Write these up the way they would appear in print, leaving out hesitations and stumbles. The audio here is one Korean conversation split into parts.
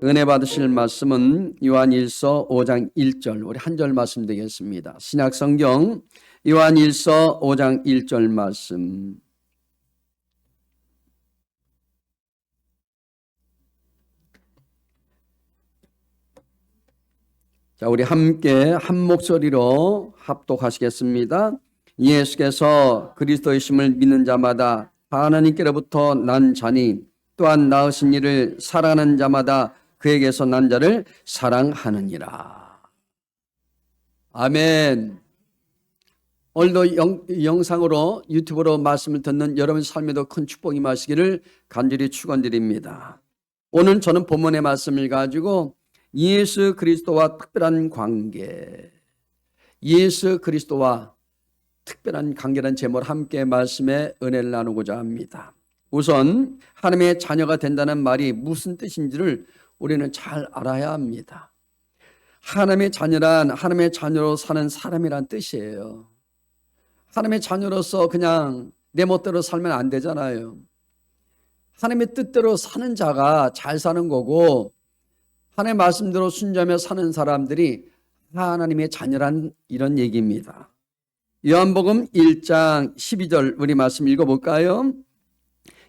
은혜 받으실 말씀은 요한일서 5장 1절, 우리 한 절 말씀 되겠습니다. 신약성경 요한일서 5장 1절 말씀. 자, 우리 함께 한 목소리로 합독하시겠습니다. 예수께서 그리스도이심을 믿는 자마다 하나님께로부터 난 자니 또한 낳으신 이를 사랑하는 자마다 그에게서 난 자를 사랑하느니라. 아멘. 오늘도 영상으로 유튜브로 말씀을 듣는 여러분 삶에도 큰 축복이 임하시기를 간절히 축원드립니다. 오늘 저는 본문의 말씀을 가지고 예수 그리스도와 특별한 관계, 예수 그리스도와 특별한 관계라는 제목으로 함께 말씀의 은혜를 나누고자 합니다. 우선 하나님의 자녀가 된다는 말이 무슨 뜻인지를 우리는 잘 알아야 합니다. 하나님의 자녀란 하나님의 자녀로 사는 사람이란 뜻이에요. 하나님의 자녀로서 그냥 내 멋대로 살면 안 되잖아요. 하나님의 뜻대로 사는 자가 잘 사는 거고, 하나님의 말씀대로 순종하며 사는 사람들이 하나님의 자녀란 이런 얘기입니다. 요한복음 1장 12절 우리 말씀 읽어볼까요?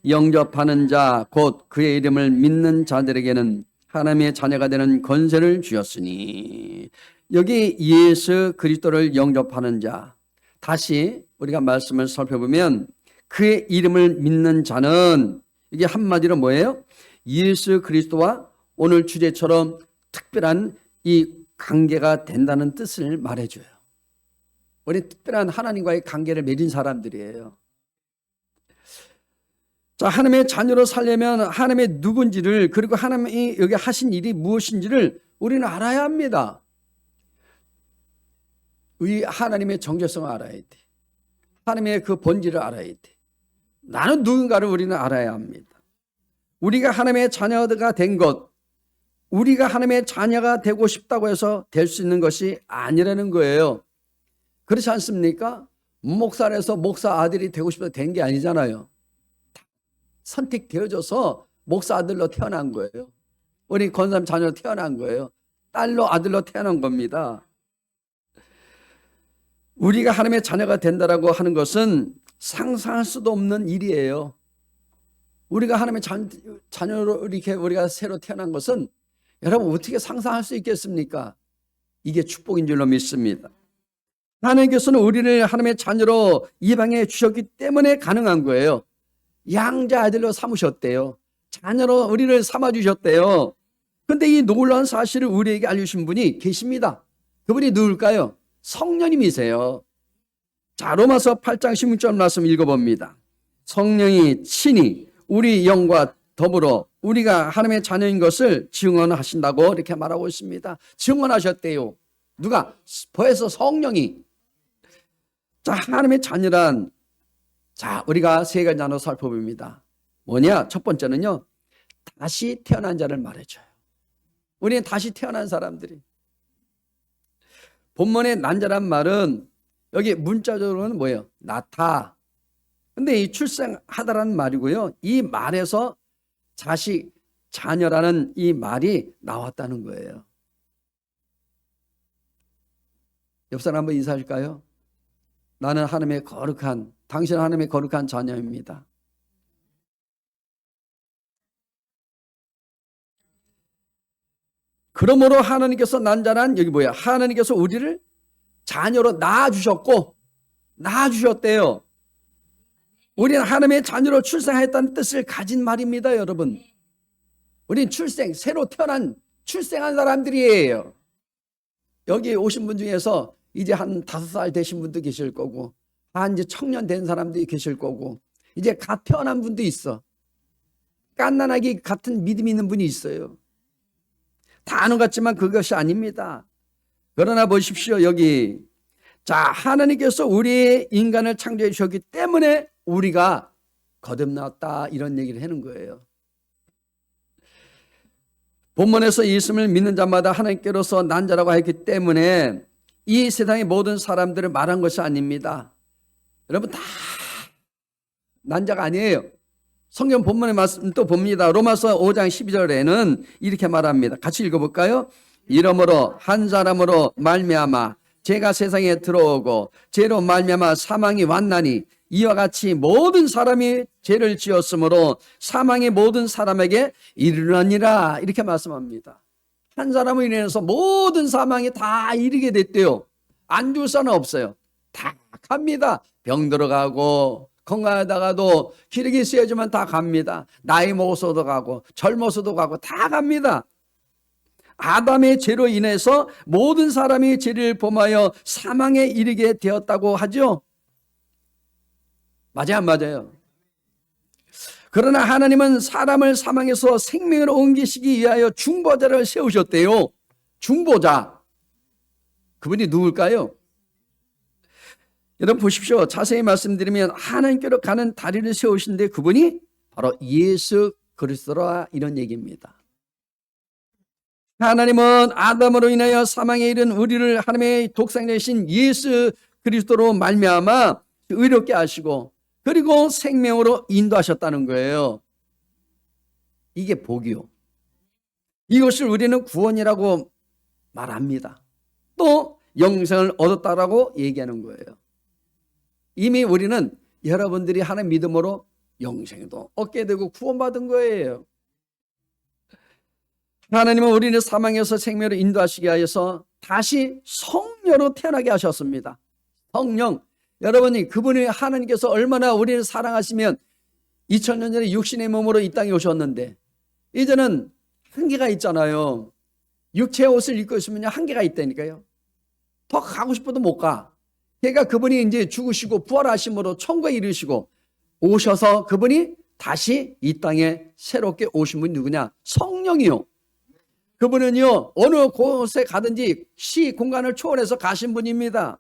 영접하는 자 곧 그의 이름을 믿는 자들에게는 하나님의 자녀가 되는 권세를 주었으니, 여기 예수 그리스도를 영접하는 자, 다시 우리가 말씀을 살펴보면 그의 이름을 믿는 자는, 이게 한마디로 뭐예요? 예수 그리스도와 오늘 주제처럼 특별한 이 관계가 된다는 뜻을 말해줘요. 우리 특별한 하나님과의 관계를 맺은 사람들이에요. 자, 하나님의 자녀로 살려면 하나님의 누군지를, 그리고 하나님이 여기 하신 일이 무엇인지를 우리는 알아야 합니다. 이 하나님의 정체성을 알아야 돼. 하나님의 그 본질을 알아야 돼. 나는 누군가를 우리는 알아야 합니다. 우리가 하나님의 자녀가 된 것, 우리가 하나님의 자녀가 되고 싶다고 해서 될 수 있는 것이 아니라는 거예요. 그렇지 않습니까? 목사라서 목사 아들이 되고 싶어서 된 게 아니잖아요. 선택되어져서 목사 아들로 태어난 거예요. 우리 권사님 자녀로 태어난 거예요. 딸로 아들로 태어난 겁니다. 우리가 하나님의 자녀가 된다라고 하는 것은 상상할 수도 없는 일이에요. 우리가 하나님의 자녀로 이렇게 우리가 새로 태어난 것은 여러분 어떻게 상상할 수 있겠습니까? 이게 축복인 줄로 믿습니다. 하나님께서는 우리를 하나님의 자녀로 입양해 주셨기 때문에 가능한 거예요. 양자 아들로 삼으셨대요. 자녀로 우리를 삼아주셨대요. 그런데 이 놀라운 사실을 우리에게 알려주신 분이 계십니다. 그분이 누굴까요? 성령님이세요. 자, 로마서 8장 16절 말씀 읽어봅니다. 성령이 친히 우리 영과 더불어 우리가 하나님의 자녀인 것을 증언하신다고 이렇게 말하고 있습니다. 증언하셨대요. 누가? 벌써 성령이. 자, 하나님의 자녀란, 자, 우리가 세 가지 나눠 살펴봅니다. 뭐냐? 첫 번째는요, 다시 태어난 자를 말해줘요. 우리는 다시 태어난 사람들이. 본문의 난자란 말은 여기 문자적으로는 뭐예요? 낳다. 근데 이 출생하다라는 말이고요. 이 말에서 자식, 자녀라는 이 말이 나왔다는 거예요. 옆 사람 한번 인사하실까요? 나는 하나님의 거룩한, 당신은 하나님의 거룩한 자녀입니다. 그러므로 하나님께서 난 자란, 여기 뭐야? 하나님께서 우리를 자녀로 낳아주셨고, 낳아주셨대요. 우리는 하나님의 자녀로 출생했다는 뜻을 가진 말입니다, 여러분. 우리는 새로 태어난, 출생한 사람들이에요. 여기 오신 분 중에서 이제 한 5살 되신 분도 계실 거고, 이제 청년 된 사람들이 계실 거고, 이제 갓 태어난 분도 있어. 갓난아기 같은 믿음이 있는 분이 있어요. 다 아는 것 같지만 그것이 아닙니다. 그러나 보십시오, 여기. 자, 하나님께서 우리 인간을 창조해 주셨기 때문에 우리가 거듭났다, 이런 얘기를 하는 거예요. 본문에서 예수를 믿는 자마다 하나님께로서 난 자라고 했기 때문에 이 세상의 모든 사람들을 말한 것이 아닙니다. 여러분 다 난 자가 아니에요. 성경 본문의 말씀 또 봅니다. 로마서 5장 12절에는 이렇게 말합니다. 같이 읽어볼까요? 이러므로 한 사람으로 말미암아 죄가 세상에 들어오고 죄로 말미암아 사망이 왔나니 이와 같이 모든 사람이 죄를 지었으므로 사망이 모든 사람에게 이르느니라. 이렇게 말씀합니다. 한 사람을 인해서 모든 사망이 다 이르게 됐대요. 안 줄 사람 없어요. 다 갑니다. 병 들어가고 건강하다가도 기력이 세지만 다 갑니다. 나이 먹어서도 가고 젊어서도 가고 다 갑니다. 아담의 죄로 인해서 모든 사람이 죄를 범하여 사망에 이르게 되었다고 하죠. 맞아요, 안 맞아요? 그러나 하나님은 사람을 사망에서 생명으로 옮기시기 위하여 중보자를 세우셨대요. 중보자. 그분이 누굴까요? 여러분 보십시오. 자세히 말씀드리면 하나님께로 가는 다리를 세우신데 그분이 바로 예수 그리스도라, 이런 얘기입니다. 하나님은 아담으로 인하여 사망에 이른 우리를 하나님의 독생자이신 예수 그리스도로 말미암아 의롭게 하시고 그리고 생명으로 인도하셨다는 거예요. 이게 복이요. 이것을 우리는 구원이라고 말합니다. 또 영생을 얻었다라고 얘기하는 거예요. 이미 우리는 여러분들이 하는 믿음으로 영생도 얻게 되고 구원받은 거예요. 하나님은 우리는 사망에서 생명으로 인도하시게 하여서 다시 성녀로 태어나게 하셨습니다. 성령. 여러분이 그분이 하나님께서 얼마나 우리를 사랑하시면 2000년 전에 육신의 몸으로 이 땅에 오셨는데 이제는 한계가 있잖아요. 육체의 옷을 입고 있으면 한계가 있다니까요. 더 가고 싶어도 못 가. 그러니까 그분이 이제 죽으시고 부활하심으로 천국에 이르시고 오셔서 그분이 다시 이 땅에 새롭게 오신 분이 누구냐? 성령이요. 그분은요, 어느 곳에 가든지 시 공간을 초월해서 가신 분입니다.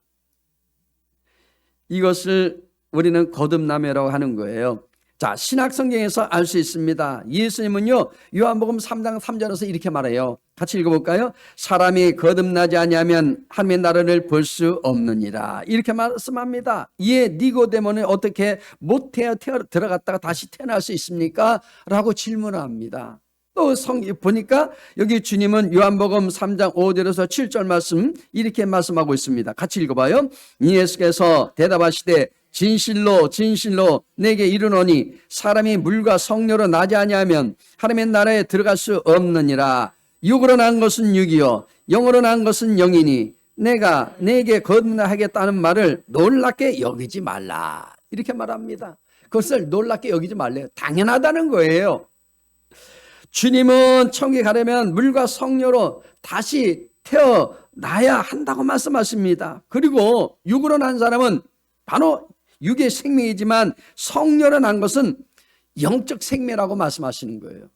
이것을 우리는 거듭남이라고 하는 거예요. 자, 신약 성경에서 알 수 있습니다. 예수님은요, 요한복음 3장 3절에서 이렇게 말해요. 같이 읽어볼까요? 사람이 거듭나지 아니하면 하나님의 나라를 볼 수 없느니라. 이렇게 말씀합니다. 이에 니고데모는 어떻게 못 들어갔다가 다시 태어날 수 있습니까? 라고 질문을 합니다. 또 보니까 여기 주님은 요한복음 3장 5절에서 7절 말씀 이렇게 말씀하고 있습니다. 같이 읽어봐요. 예수께서 대답하시되 진실로 진실로 내게 이르노니 사람이 물과 성령으로 나지 아니하면 하나님의 나라에 들어갈 수 없느니라. 육으로 난 것은 육이요 영으로 난 것은 영이니 내가 내게 거듭나하겠다는 말을 놀랍게 여기지 말라. 이렇게 말합니다. 그것을 놀랍게 여기지 말래요. 당연하다는 거예요. 주님은 천국에 가려면 물과 성령으로 다시 태어나야 한다고 말씀하십니다. 그리고 육으로 난 사람은 바로 육의 생명이지만 성령으로 난 것은 영적 생명이라고 말씀하시는 거예요.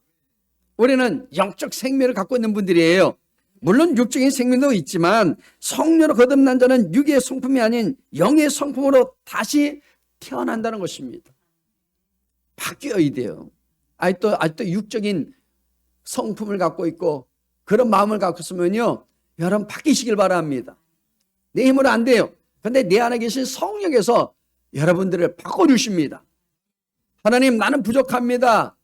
우리는 영적 생명을 갖고 있는 분들이에요. 물론 육적인 생명도 있지만 성령으로 거듭난 자는 육의 성품이 아닌 영의 성품으로 다시 태어난다는 것입니다. 바뀌어야 돼요. 아직도 육적인 성품을 갖고 있고 그런 마음을 갖고 있으면요, 여러분 바뀌시길 바랍니다. 내 힘으로 안 돼요. 그런데 내 안에 계신 성령께서 여러분들을 바꿔주십니다. 하나님, 나는 부족합니다.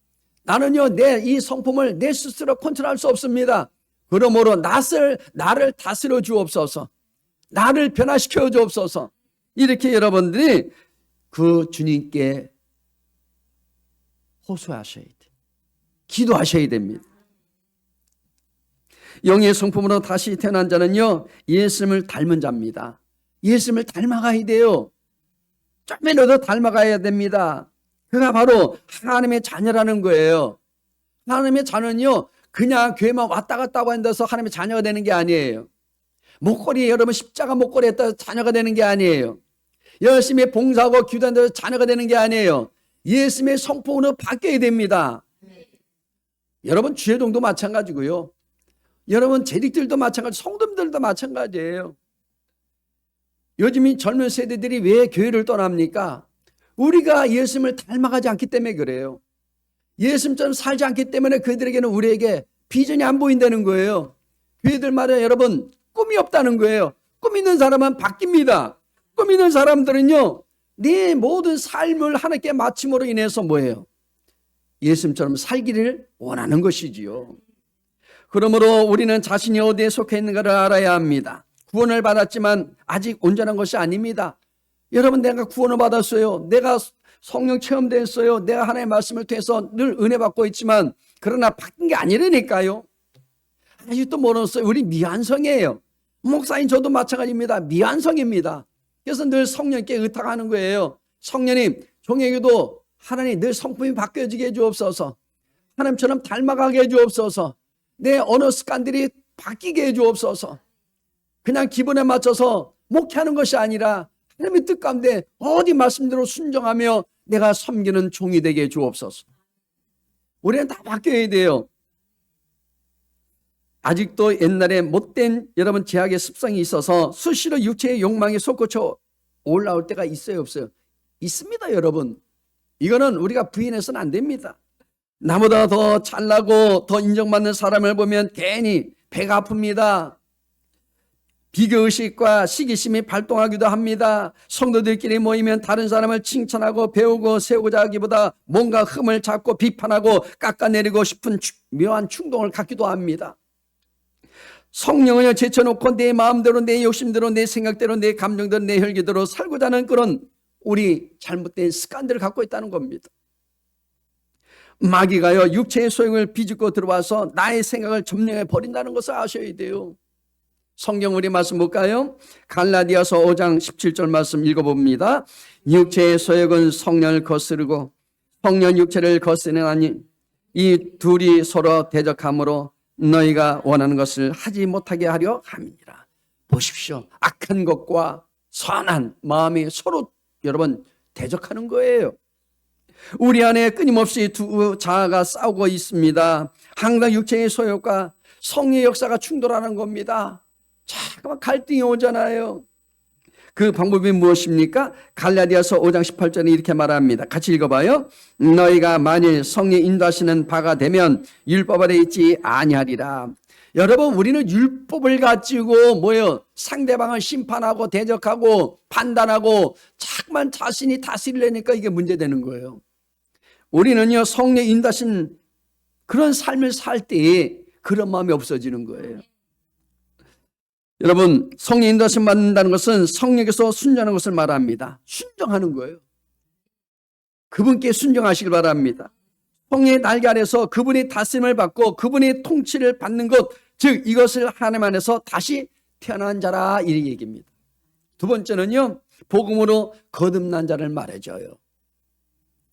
나는요, 내 이 성품을 내 스스로 컨트롤할 수 없습니다. 그러므로 나를 다스려 주옵소서. 나를 변화시켜 주옵소서. 이렇게 여러분들이 그 주님께 호소하셔야 돼요. 기도하셔야 됩니다. 영의 성품으로 다시 태어난 자는요, 예수님을 닮은 자입니다. 예수님을 닮아가야 돼요. 조금이라도 닮아가야 됩니다. 그가 바로 하나님의 자녀라는 거예요. 하나님의 자녀는요, 그냥 교회만 왔다 갔다 하고 앉아서 하나님의 자녀가 되는 게 아니에요. 목걸이, 여러분 십자가 목걸이 했다 자녀가 되는 게 아니에요. 열심히 봉사하고 기도한다고 자녀가 되는 게 아니에요. 예수님의 성품으로 바뀌어야 됩니다. 여러분 주회동도 마찬가지고요. 여러분 재직들도 마찬가지, 성도들도 마찬가지예요. 요즘 이 젊은 세대들이 왜 교회를 떠납니까? 우리가 예수님을 닮아가지 않기 때문에 그래요. 예수님처럼 살지 않기 때문에 그들에게는 우리에게 비전이 안 보인다는 거예요. 교회들마다 여러분 꿈이 없다는 거예요. 꿈 있는 사람은 바뀝니다. 꿈 있는 사람들은요, 네 모든 삶을 하나님께 마침으로 인해서 뭐예요? 예수님처럼 살기를 원하는 것이지요. 그러므로 우리는 자신이 어디에 속해 있는가를 알아야 합니다. 구원을 받았지만 아직 온전한 것이 아닙니다. 여러분, 내가 구원을 받았어요. 내가 성령 체험됐어요. 내가 하나님의 말씀을 통해서 늘 은혜 받고 있지만 그러나 바뀐 게 아니라니까요. 아직도 모르겠어요. 우리 미완성이에요. 목사님 저도 마찬가지입니다. 미완성입니다. 그래서 늘 성령께 의탁하는 거예요. 성령님, 종에게도 하나님 늘 성품이 바뀌어지게 해주옵소서. 하나님처럼 닮아가게 해주옵소서. 내 언어 습관들이 바뀌게 해주옵소서. 그냥 기분에 맞춰서 목회하는 것이 아니라 하나님의 뜻 가운데 어디 말씀대로 순종하며 내가 섬기는 종이 되게 해주옵소서. 우리는 다 바뀌어야 돼요. 아직도 옛날에 못된 여러분 제약의 습성이 있어서 수시로 육체의 욕망에 솟구쳐 올라올 때가 있어요, 없어요? 있습니다, 여러분. 이거는 우리가 부인해서는 안 됩니다. 나보다 더 잘나고 더 인정받는 사람을 보면 괜히 배가 아픕니다. 비교의식과 시기심이 발동하기도 합니다. 성도들끼리 모이면 다른 사람을 칭찬하고 배우고 세우고자 하기보다 뭔가 흠을 잡고 비판하고 깎아내리고 싶은 묘한 충동을 갖기도 합니다. 성령을 제쳐놓고 내 마음대로, 내 욕심대로, 내 생각대로, 내 감정대로, 내 혈기대로 살고자 하는 그런 우리 잘못된 습관들을 갖고 있다는 겁니다. 마귀가요, 육체의 소용을 비집고 들어와서 나의 생각을 점령해 버린다는 것을 아셔야 돼요. 성경 우리 말씀 볼까요? 갈라디아서 5장 17절 말씀 읽어봅니다. 육체의 소욕은 성령을 거스르고 성령 육체를 거스르나니 이 둘이 서로 대적함으로 너희가 원하는 것을 하지 못하게 하려 함이니라. 보십시오. 악한 것과 선한 마음이 서로 여러분 대적하는 거예요. 우리 안에 끊임없이 두 자아가 싸우고 있습니다. 항상 육체의 소욕과 성의 역사가 충돌하는 겁니다. 자꾸만 갈등이 오잖아요. 그 방법이 무엇입니까? 갈라디아서 5장 18절에 이렇게 말합니다. 같이 읽어봐요. 너희가 만일 성령이 인도하시는 바가 되면 율법 아래 있지 아니하리라. 여러분, 우리는 율법을 가지고 뭐예요? 상대방을 심판하고 대적하고 판단하고 자꾸만 자신이 다스리려니까 이게 문제되는 거예요. 우리는요, 성령 인도하신 그런 삶을 살 때에 그런 마음이 없어지는 거예요. 여러분, 성령 인도하심 받는다는 것은 성령께서 순종하는 것을 말합니다. 순종하는 거예요. 그분께 순종하시길 바랍니다. 성령의 날개 아래서 그분이 다스림을 받고 그분이 통치를 받는 것, 즉 이것을 하나님 안에서 다시 태어난 자라, 이 얘기입니다. 두 번째는요, 복음으로 거듭난 자를 말해줘요.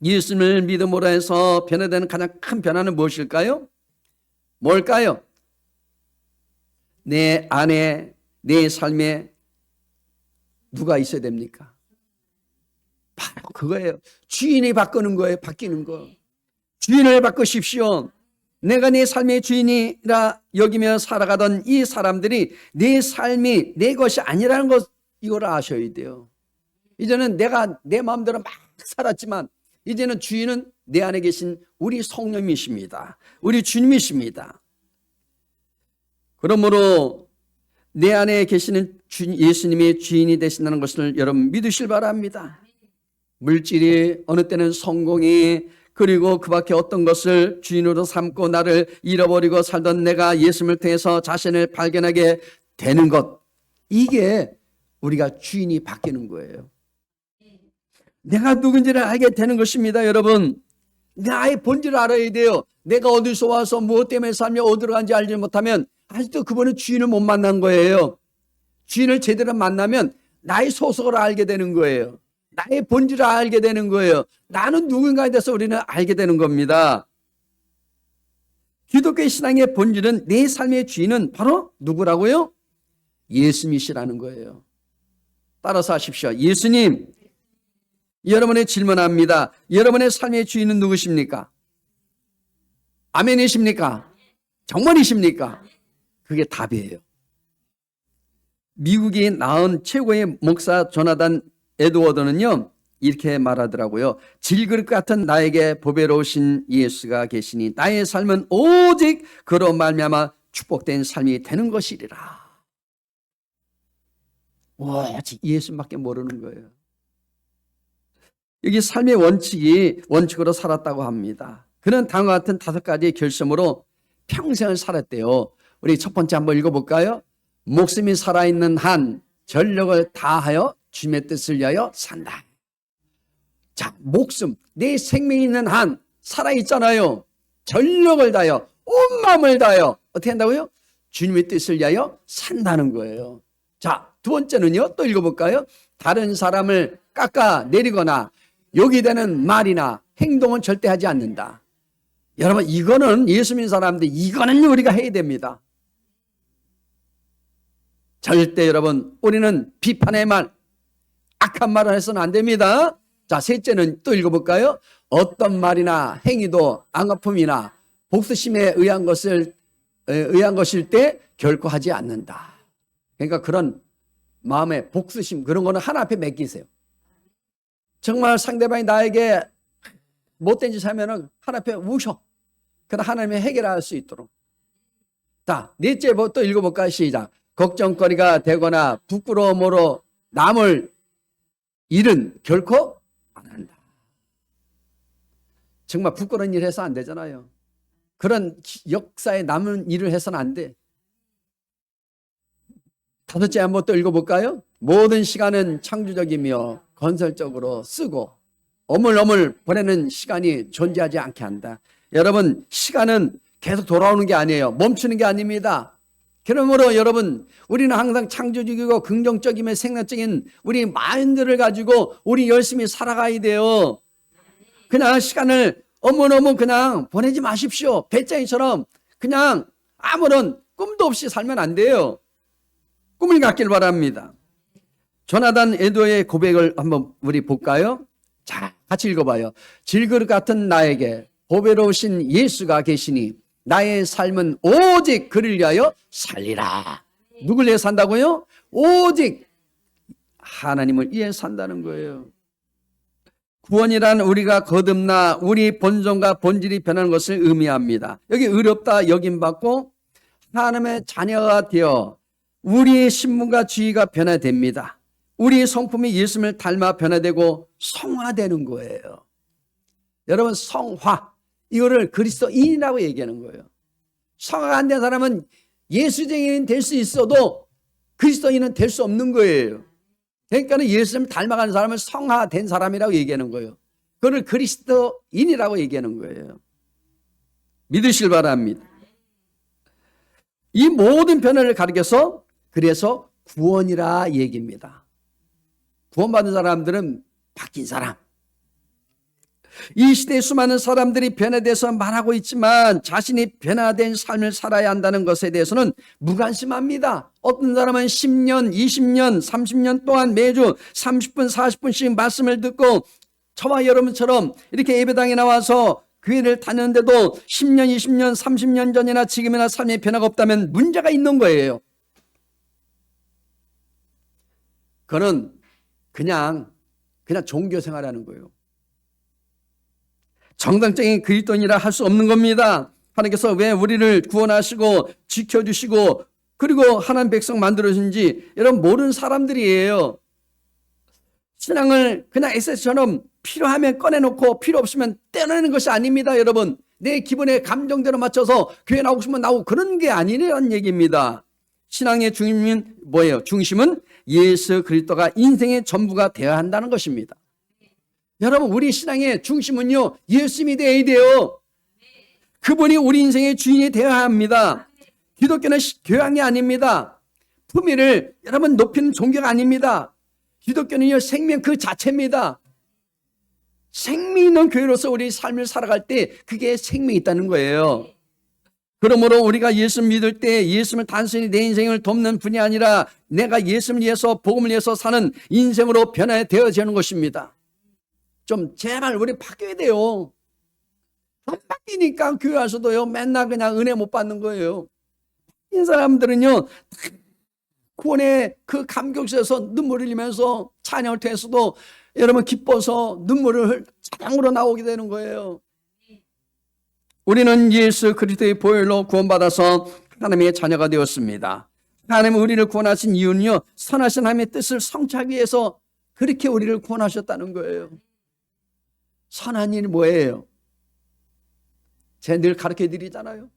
예수님을 믿음으로 해서 변화되는 가장 큰 변화는 무엇일까요? 뭘까요? 내 안에, 내 삶에 누가 있어야 됩니까? 바로 그거예요. 주인이 바꾸는 거예요. 바뀌는 거. 주인을 바꾸십시오. 내가 내 삶의 주인이라 여기며 살아가던 이 사람들이 내 삶이 내 것이 아니라는 것, 이걸 아셔야 돼요. 이제는 내가 내 마음대로 막 살았지만 이제는 주인은 내 안에 계신 우리 성령이십니다. 우리 주님이십니다. 그러므로 내 안에 계시는 예수님의 주인이 되신다는 것을 여러분 믿으실 바랍니다. 물질이, 어느 때는 성공이, 그리고 그 밖에 어떤 것을 주인으로 삼고 나를 잃어버리고 살던 내가 예수님을 통해서 자신을 발견하게 되는 것, 이게 우리가 주인이 바뀌는 거예요. 내가 누군지를 알게 되는 것입니다. 여러분, 나의 본질을 알아야 돼요. 내가 어디서 와서 무엇 때문에 살며 어디로 간지 알지 못하면 아직도 그분은 주인을 못 만난 거예요. 주인을 제대로 만나면 나의 소속을 알게 되는 거예요. 나의 본질을 알게 되는 거예요. 나는 누군가에 대해서 우리는 알게 되는 겁니다. 기독교의 신앙의 본질은, 내 삶의 주인은 바로 누구라고요? 예수님이시라는 거예요. 따라서 하십시오. 예수님, 여러분의 질문합니다. 여러분의 삶의 주인은 누구십니까? 아멘이십니까? 정말이십니까? 그게 답이에요. 미국이 낳은 최고의 목사 조나단 에드워드는요, 이렇게 말하더라고요. 질그릇 같은 나에게 보배로우신 예수가 계시니 나의 삶은 오직 그로 말미암아 축복된 삶이 되는 것이리라. 오직 예수밖에 모르는 거예요. 여기 삶의 원칙으로 살았다고 합니다. 그는 다음과 같은 5가지 결심으로 평생을 살았대요. 우리 첫 번째 한번 읽어볼까요? 목숨이 살아있는 한 전력을 다하여 주님의 뜻을 위하여 산다. 자, 목숨, 내 생명이 있는 한 살아있잖아요. 전력을 다하여, 온 마음을 다하여 어떻게 한다고요? 주님의 뜻을 위하여 산다는 거예요. 자, 두 번째는요, 또 읽어볼까요? 다른 사람을 깎아내리거나 요기되는 말이나 행동은 절대 하지 않는다. 여러분, 이거는 예수 믿는 사람들, 이거는 우리가 해야 됩니다. 절대 여러분, 우리는 비판의 말, 악한 말을 해서는 안 됩니다. 자, 셋째는 또 읽어볼까요? 어떤 말이나 행위도 앙아픔이나 복수심에 의한 것일 때 결코 하지 않는다. 그러니까 그런 마음의 복수심, 그런 거는 하나 앞에 맡기세요. 정말 상대방이 나에게 못된 짓 하면은 하나 앞에 우셔. 그러나 하나님이 해결할 수 있도록. 자, 넷째 또 읽어볼까요? 시작. 걱정거리가 되거나 부끄러움으로 남을 일은 결코 안 한다. 정말 부끄러운 일 해서 안 되잖아요. 그런 역사에 남은 일을 해서는 안 돼. 다섯째 한번 또 읽어볼까요? 모든 시간은 창조적이며 건설적으로 쓰고 어물어물 보내는 시간이 존재하지 않게 한다. 여러분, 시간은 계속 돌아오는 게 아니에요. 멈추는 게 아닙니다. 그러므로 여러분, 우리는 항상 창조적이고 긍정적이며 생산적인 우리 마인드를 가지고 우리 열심히 살아가야 돼요. 그냥 시간을 어머너머 그냥 보내지 마십시오. 배짱이처럼 그냥 아무런 꿈도 없이 살면 안 돼요. 꿈을 갖길 바랍니다. 조나단 에드워의 고백을 한번 우리 볼까요? 자, 같이 읽어봐요. 질그릇 같은 나에게 보배로우신 예수가 계시니 나의 삶은 오직 그를 위하여 살리라. 누굴 위해 산다고요? 오직 하나님을 위해 산다는 거예요. 구원이란 우리가 거듭나 우리 본성과 본질이 변하는 것을 의미합니다. 여기 의롭다 여김받고 하나님의 자녀가 되어 우리의 신분과 지위가 변화됩니다. 우리의 성품이 예수님을 닮아 변화되고 성화되는 거예요. 여러분, 성화, 이거를 그리스도인이라고 얘기하는 거예요. 성화가 안 된 사람은 예수쟁이는 될 수 있어도 그리스도인은 될 수 없는 거예요. 그러니까 예수님을 닮아가는 사람은 성화된 사람이라고 얘기하는 거예요. 그걸 그리스도인이라고 얘기하는 거예요. 믿으실 바랍니다. 이 모든 변화를 가리켜서 그래서 구원이라 얘기입니다. 구원받은 사람들은 바뀐 사람. 이 시대에 수많은 사람들이 변화돼서 말하고 있지만 자신이 변화된 삶을 살아야 한다는 것에 대해서는 무관심합니다. 어떤 사람은 10년, 20년, 30년 동안 매주 30분, 40분씩 말씀을 듣고 저와 여러분처럼 이렇게 예배당에 나와서 교회를 다녔는데도 10년, 20년, 30년 전이나 지금이나 삶의 변화가 없다면 문제가 있는 거예요. 그는 그냥 종교 생활하는 거예요. 정당적인 그리스도인이라 할 수 없는 겁니다. 하나님께서 왜 우리를 구원하시고 지켜주시고 그리고 하나님 백성 만들어주신지 여러분 모르는 사람들이에요. 신앙을 그냥 SS처럼 필요하면 꺼내놓고 필요 없으면 떼어내는 것이 아닙니다. 여러분, 내 기분에 감정대로 맞춰서 교회 나오고 싶으면 나오고 그런 게 아니라는 얘기입니다. 신앙의 중심은 뭐예요? 중심은 예수 그리스도가 인생의 전부가 되어야 한다는 것입니다. 여러분, 우리 신앙의 중심은요, 예수님이 되어야 돼요. 그분이 우리 인생의 주인이 되어야 합니다. 기독교는 교양이 아닙니다. 품위를 여러분 높이는 종교가 아닙니다. 기독교는요, 생명 그 자체입니다. 생명 있는 교회로서 우리 삶을 살아갈 때 그게 생명이 있다는 거예요. 그러므로 우리가 예수 믿을 때 예수님을 단순히 내 인생을 돕는 분이 아니라 내가 예수를 위해서 복음을 위해서 사는 인생으로 변화되어지는 것입니다. 좀 제발 우리 바뀌어야 돼요. 안 바뀌니까 교회 와서도요 맨날 그냥 은혜 못 받는 거예요. 이 사람들은요 구원의 그 감격 속에서 눈물 흘리면서 찬양을 통해서도 여러분 기뻐서 눈물을 찬양으로 나오게 되는 거예요. 우리는 예수 그리스도의 보혈로 구원받아서 하나님의 자녀가 되었습니다. 하나님은 우리를 구원하신 이유는요 선하신 하나님의 뜻을 성취하기 위해서 그렇게 우리를 구원하셨다는 거예요. 선한 일이 뭐예요? 제가 늘 가르쳐 드리잖아요.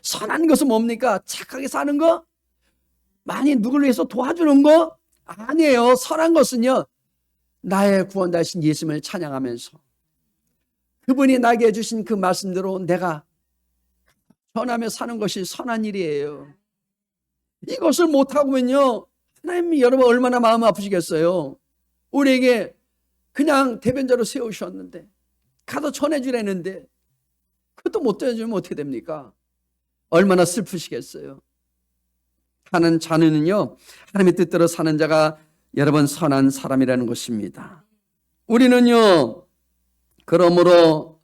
선한 것은 뭡니까? 착하게 사는 거? 많이 누구를 위해서 도와주는 거? 아니에요. 선한 것은요, 나의 구원자신 예수님을 찬양하면서 그분이 나에게 해주신 그 말씀대로 내가 전하며 사는 것이 선한 일이에요. 이것을 못하고면요, 하나님이 여러분 얼마나 마음 아프시겠어요. 우리에게 그냥 대변자로 세우셨는데, 가서 전해주라는데 그것도 못 전해주면 어떻게 됩니까? 얼마나 슬프시겠어요. 하는 자는요, 하나님의 뜻대로 사는 자가 여러분 선한 사람이라는 것입니다. 우리는요, 그러므로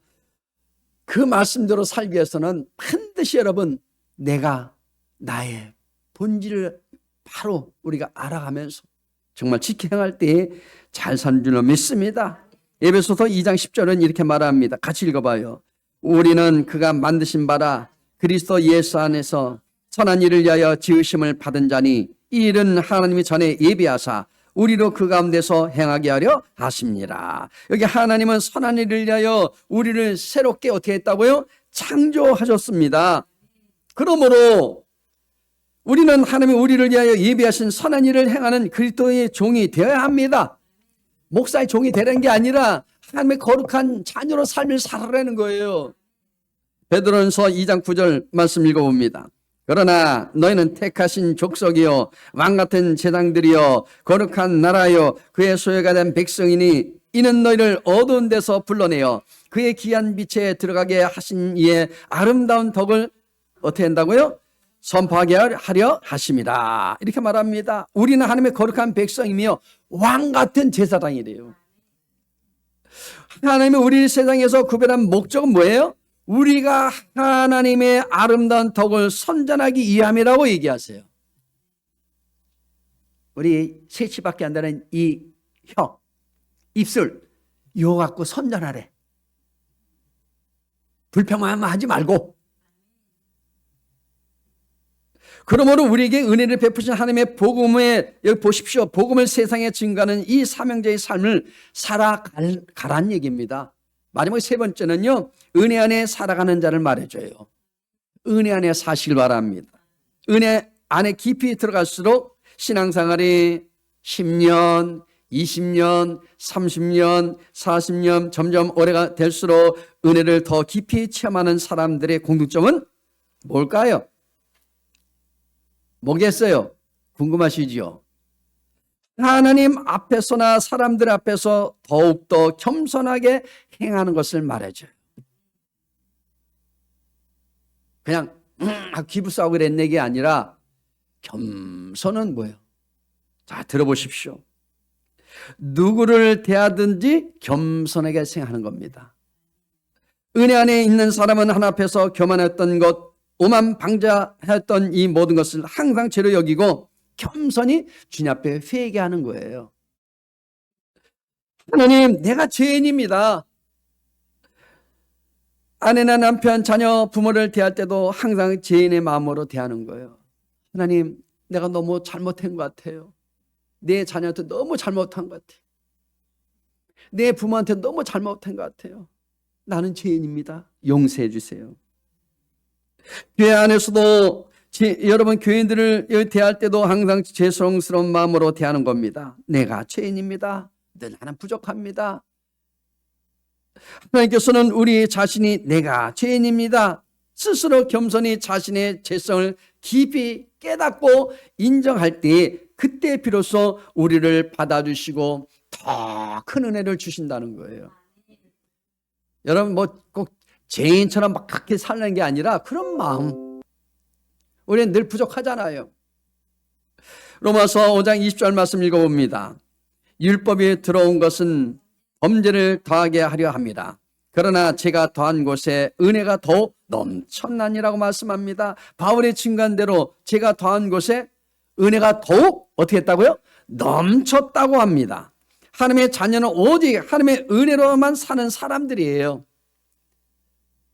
그 말씀대로 살기 위해서는 반드시 여러분 내가 나의 본질을 바로 우리가 알아가면서 정말 지켜 행할 때에 잘 사는 줄로 믿습니다. 에베소서 2장 10절은 이렇게 말합니다. 같이 읽어봐요. 우리는 그가 만드신 바라 그리스도 예수 안에서 선한 일을 위하여 지으심을 받은 자니 이 일은 하나님이 전에 예비하사 우리로 그 가운데서 행하게 하려 하십니다. 여기 하나님은 선한 일을 위하여 우리를 새롭게 어떻게 했다고요? 창조하셨습니다. 그러므로 우리는 하나님이 우리를 위하여 예비하신 선한 일을 행하는 그리스도의 종이 되어야 합니다. 목사의 종이 되는 게 아니라 하나님의 거룩한 자녀로 삶을 살아라는 거예요. 베드로전서 2장 9절 말씀 읽어봅니다. 그러나 너희는 택하신 족속이요 왕같은 제장들이요 거룩한 나라요 그의 소유가 된 백성이니 이는 너희를 어두운 데서 불러내어 그의 귀한 빛에 들어가게 하신 이의 아름다운 덕을 어떻게 한다고요? 선포하게 하려 하심이라. 이렇게 말합니다. 우리는 하나님의 거룩한 백성이며 왕같은 제사장이래요. 하나님이 우리 세상에서 구별한 목적은 뭐예요? 우리가 하나님의 아름다운 덕을 선전하기 위함이라고 얘기하세요. 우리 셋이밖에 안 되는 이 혀, 입술, 이거 갖고 선전하래. 불평만 하지 말고. 그러므로 우리에게 은혜를 베푸신 하나님의 복음에, 여기 보십시오. 복음을 세상에 증거하는 이 사명자의 삶을 살아가란 얘기입니다. 마지막 세 번째는요, 은혜 안에 살아가는 자를 말해줘요. 은혜 안에 사시길 바랍니다. 은혜 안에 깊이 들어갈수록 신앙생활이 10년, 20년, 30년, 40년 점점 오래가 될수록 은혜를 더 깊이 체험하는 사람들의 공통점은 뭘까요? 뭐겠어요? 궁금하시죠? 하나님 앞에서나 사람들 앞에서 더욱더 겸손하게 행하는 것을 말해줘요. 그냥 기부싸고 그랬네 게 아니라 겸손은 뭐예요? 자, 들어보십시오. 누구를 대하든지 겸손하게 생각하는 겁니다. 은혜 안에 있는 사람은 하나 앞에서 교만했던 것, 오만 방자했던 이 모든 것을 항상 죄로 여기고 겸손히 주님 앞에 회개하는 거예요. 하나님, 내가 죄인입니다. 아내나 남편, 자녀, 부모를 대할 때도 항상 죄인의 마음으로 대하는 거예요. 하나님, 내가 너무 잘못한 것 같아요. 내 자녀한테 너무 잘못한 것 같아요. 내 부모한테 너무 잘못한 것 같아요. 나는 죄인입니다. 용서해 주세요. 교회 안에서도 여러분 교인들을 대할 때도 항상 죄송스러운 마음으로 대하는 겁니다. 내가 죄인입니다. 늘 나는 부족합니다. 하나님께서는 우리 자신이 내가 죄인입니다. 스스로 겸손히 자신의 죄성을 깊이 깨닫고 인정할 때 그때 비로소 우리를 받아주시고 더 큰 은혜를 주신다는 거예요. 여러분 뭐 꼭 죄인처럼 막 그렇게 살는 게 아니라 그런 마음. 우리는 늘 부족하잖아요. 로마서 5장 20절 말씀 읽어봅니다. 율법이 들어온 것은 범죄를 더하게 하려 합니다. 그러나 제가 더한 곳에 은혜가 더욱 넘쳤나니라고 말씀합니다. 바울의 증거대로 제가 더한 곳에 은혜가 더욱 어떻게 했다고요? 넘쳤다고 합니다. 하나님의 자녀는 오직 하나님의 은혜로만 사는 사람들이에요.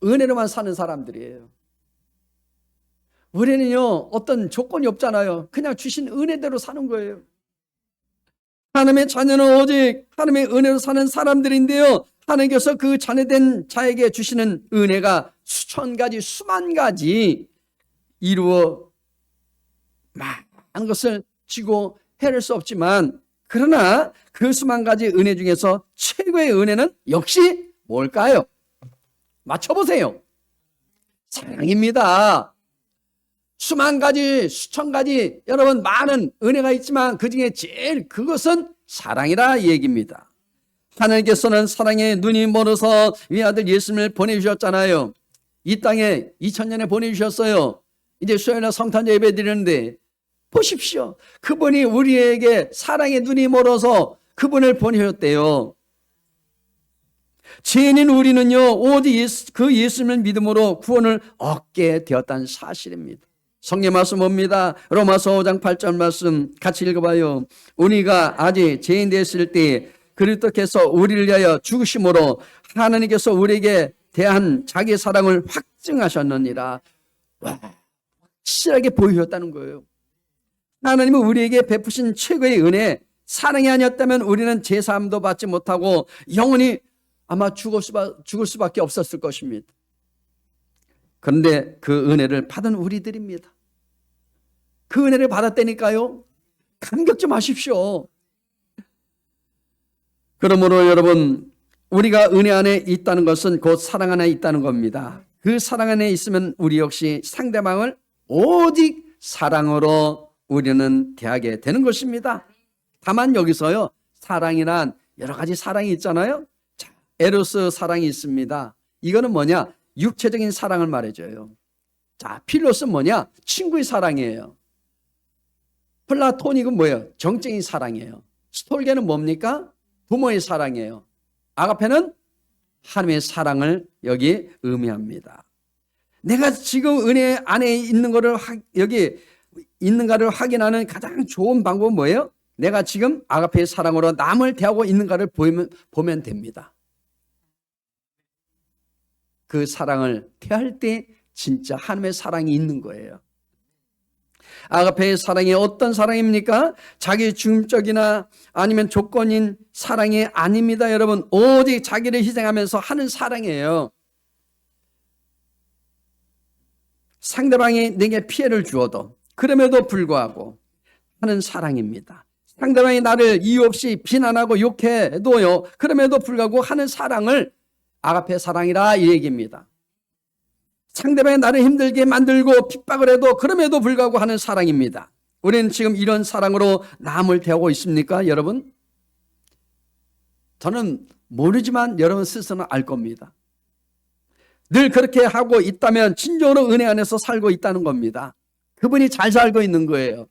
은혜로만 사는 사람들이에요. 우리는요, 어떤 조건이 없잖아요. 그냥 주신 은혜대로 사는 거예요. 하나님의 자녀는 오직 하나님의 은혜로 사는 사람들인데요, 하나님께서 그 자녀된 자에게 주시는 은혜가 수천 가지, 수만 가지 이루어 많은 것을 지고 해낼 수 없지만, 그러나 그 수만 가지 은혜 중에서 최고의 은혜는 역시 뭘까요? 맞춰보세요. 사랑입니다. 수만 가지, 수천 가지, 여러분 많은 은혜가 있지만 그 중에 제일 그것은 사랑이라 얘기입니다. 하나님께서는 사랑에 눈이 멀어서 외아들 예수님을 보내주셨잖아요. 이 땅에 2000년에 보내주셨어요. 이제 수요일날 성탄절 예배 드리는데 보십시오. 그분이 우리에게 사랑의 눈이 멀어서 그분을 보내셨대요. 죄인인 우리는요, 오직 그 예수님을 믿음으로 구원을 얻게 되었다는 사실입니다. 성경 말씀 봅니다. 로마서 5장 8절 말씀 같이 읽어봐요. 우리가 아직 죄인 됐을 때 그리스도께서 우리를 위하여 죽으심으로 하나님께서 우리에게 대한 자기 사랑을 확증하셨느니라. 와, 확실하게 보여줬다는 거예요. 하나님은 우리에게 베푸신 최고의 은혜, 사랑이 아니었다면 우리는 제사함도 받지 못하고 영원히 아마 죽을 수밖에 없었을 것입니다. 그런데 그 은혜를 받은 우리들입니다. 그 은혜를 받았다니까요. 감격 좀 하십시오. 그러므로 여러분, 우리가 은혜 안에 있다는 것은 곧 사랑 안에 있다는 겁니다. 그 사랑 안에 있으면 우리 역시 상대방을 오직 사랑으로 우리는 대하게 되는 것입니다. 다만 여기서요, 사랑이란 여러 가지 사랑이 있잖아요. 자, 에로스 사랑이 있습니다. 이거는 뭐냐? 육체적인 사랑을 말해줘요. 자, 필로스는 뭐냐? 친구의 사랑이에요. 플라토닉은 뭐예요? 정적인 사랑이에요. 스톨게는 뭡니까? 부모의 사랑이에요. 아가페는 하나님의 사랑을 여기 의미합니다. 내가 지금 은혜 안에 있는 거를 여기 있는가를 확인하는 가장 좋은 방법은 뭐예요? 내가 지금 아가페의 사랑으로 남을 대하고 있는가를 보면 됩니다. 그 사랑을 대할 때 진짜 하나님의 사랑이 있는 거예요. 아가페의 사랑이 어떤 사랑입니까? 자기 중적이나 아니면 조건인 사랑이 아닙니다. 여러분, 오직 자기를 희생하면서 하는 사랑이에요. 상대방이 내게 피해를 주어도 그럼에도 불구하고 하는 사랑입니다. 상대방이 나를 이유 없이 비난하고 욕해도요, 그럼에도 불구하고 하는 사랑을 아가페 사랑이라 이 얘기입니다. 상대방이 나를 힘들게 만들고 핍박을 해도 그럼에도 불구하고 하는 사랑입니다. 우리는 지금 이런 사랑으로 남을 대하고 있습니까, 여러분? 저는 모르지만 여러분 스스로는 알 겁니다. 늘 그렇게 하고 있다면 진정으로 은혜 안에서 살고 있다는 겁니다. 그분이 잘 살고 있는 거예요.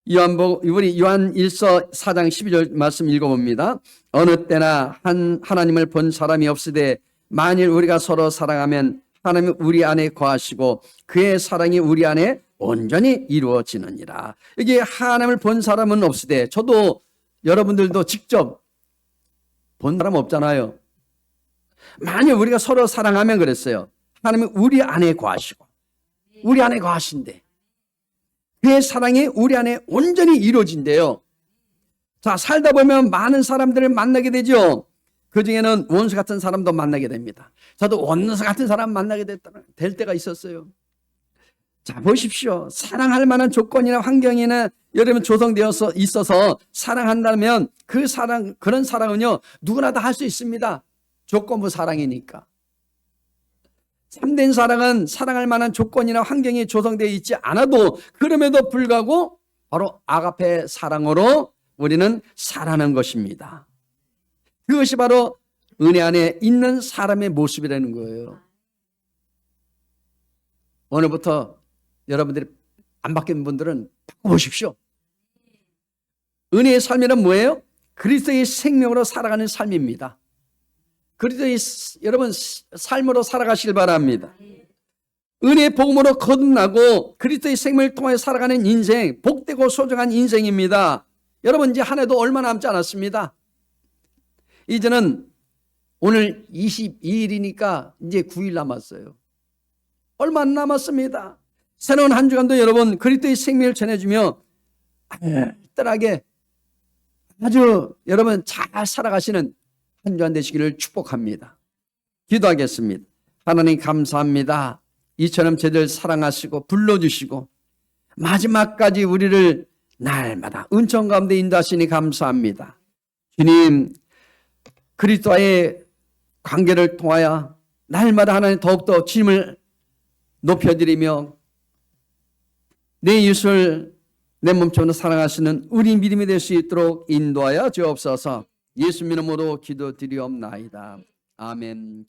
우리 요한 1서 4장 12절 말씀 읽어봅니다. 어느 때나 하나님을 본 사람이 없으되 만일 우리가 서로 사랑하면 하나님은 우리 안에 거하시고 그의 사랑이 우리 안에 온전히 이루어지느니라. 여기 하나님을 본 사람은 없으되, 저도 여러분들도 직접 본 사람 없잖아요. 만일 우리가 서로 사랑하면 그랬어요. 하나님은 우리 안에 거하시고 우리 안에 거하신대. 그의 사랑이 우리 안에 온전히 이루어진대요. 자, 살다 보면 많은 사람들을 만나게 되죠. 그 중에는 원수 같은 사람도 만나게 됩니다. 저도 원수 같은 사람 만나게 될 때가 있었어요. 자, 보십시오. 사랑할 만한 조건이나 환경이나 여러분 조성되어서 있어서 사랑한다면 그런 사랑은요, 누구나 다 할 수 있습니다. 조건부 사랑이니까. 참된 사랑은 사랑할 만한 조건이나 환경이 조성되어 있지 않아도 그럼에도 불구하고 바로 아가페 사랑으로 우리는 살아가는 것입니다. 그것이 바로 은혜 안에 있는 사람의 모습이라는 거예요. 오늘부터 여러분들이 안 바뀐 분들은 바꿔보십시오. 은혜의 삶이란 뭐예요? 그리스도의 생명으로 살아가는 삶입니다. 그리스도의 여러분 삶으로 살아가시길 바랍니다. 은혜의 복음으로 거듭나고 그리스도의 생명을 통해 살아가는 인생, 복되고 소중한 인생입니다. 여러분, 이제 한 해도 얼마 남지 않았습니다. 이제는 오늘 22일이니까 이제 9일 남았어요. 얼마 안 남았습니다. 새로운 한 주간도 여러분 그리스도의 생명을 전해주며 안뜰하게 아주 여러분 잘 살아가시는 한 주간 되시기를 축복합니다. 기도하겠습니다. 하나님 감사합니다. 이처럼 저희들 사랑하시고 불러주시고 마지막까지 우리를 날마다 은총 가운데 인도하시니 감사합니다. 주님, 그리스도와의 관계를 통하여 날마다 하나님 더욱더 주님을 높여드리며 내 이웃을 내 몸처럼 사랑하시는 우리 믿음이 될 수 있도록 인도하여 주옵소서. 예수 이름으로 기도드리옵나이다. 아멘.